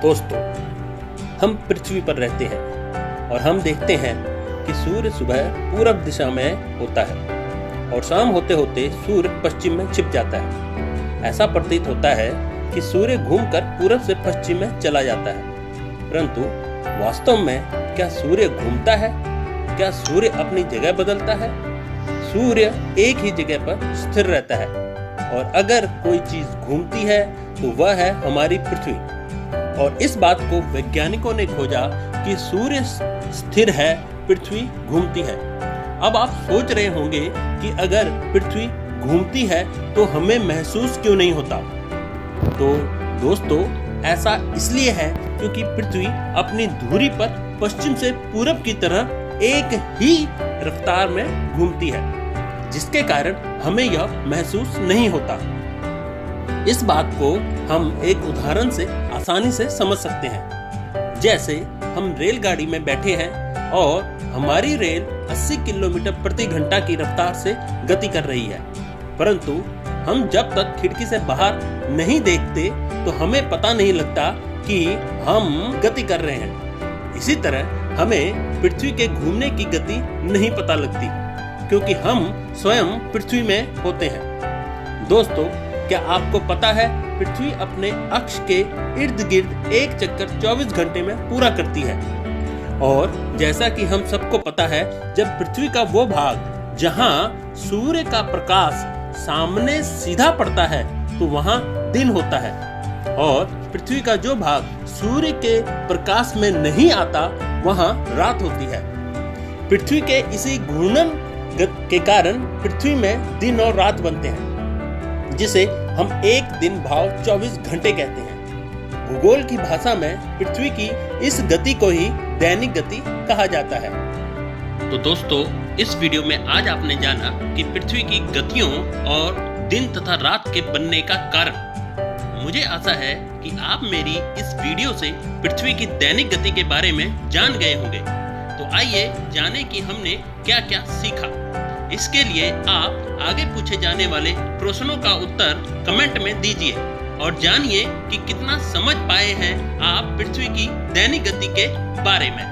दोस्तों, हम पृथ्वी पर रहते हैं और हम देखते हैं कि सूर्य सुबह पूरब दिशा में होता है और शाम होते होते सूर्य पश्चिम में छिप जाता है। ऐसा प्रतीत होता है कि सूर्य घूमकर पूरब से पश्चिम में चला जाता है, परंतु वास्तव में क्या सूर्य घूमता है? क्या सूर्य अपनी जगह बदलता है? सूर्य एक ही जगह पर स्थिर रहता है और अगर कोई चीज घूमती है तो वह है हमारी पृथ्वी। और इस बात को वैज्ञानिकों ने खोजा कि सूर्य स्थिर है, पृथ्वी घूमती है। अब आप सोच रहे होंगे कि अगर पृथ्वी घूमती है तो हमें महसूस क्यों नहीं होता? तो दोस्तों, ऐसा इसलिए है क्योंकि पृथ्वी अपनी धुरी पर पश्चिम से पूरब की तरह एक ही रफ्तार में घूमती है, जिसके कारण हमें यह महसूस नहीं होता। इस बात को हम एक उदाहरण से आसानी से समझ सकते हैं। जैसे हम रेलगाड़ी में बैठे हैं और हमारी रेल 80 किलोमीटर प्रति घंटा की रफ्तार से गति कर रही है, परंतु हम जब तक खिड़की से बाहर नहीं देखते तो हमें पता नहीं लगता कि हम गति कर रहे हैं। इसी तरह हमें पृथ्वी के घूमने की गति नहीं पता लगती, क्योंकि हम स्वयं पृथ्वी में होते हैं। दोस्तों, क्या आपको पता है पृथ्वी अपने अक्ष के इर्द गिर्द एक चक्कर 24 घंटे में पूरा करती है। और जैसा कि हम सबको पता है, जब पृथ्वी का वो भाग जहां सूर्य का प्रकाश सामने सीधा पड़ता है तो वहां दिन होता है, और पृथ्वी का जो भाग सूर्य के प्रकाश में नहीं आता वहां रात होती है। पृथ्वी के इसी घूर्णन के कारण पृथ्वी में दिन और रात बनते हैं, जिसे हम एक दिन भाव 24 घंटे कहते हैं। भूगोल की भाषा में पृथ्वी की इस गति को ही दैनिक गति कहा जाता है। तो दोस्तों, इस वीडियो में आज आपने जाना कि पृथ्वी की गतियों और दिन तथा रात के बनने का कारण। मुझे आशा है कि आप मेरी इस वीडियो से पृथ्वी की दैनिक गति के बारे में जान गए होंगे। तो आइए जाने कि हमने क्या क्या सीखा। इसके लिए आप आगे पूछे जाने वाले प्रश्नों का उत्तर कमेंट में दीजिए और जानिए कि कितना समझ पाए हैं आप पृथ्वी की दैनिक गति के बारे में।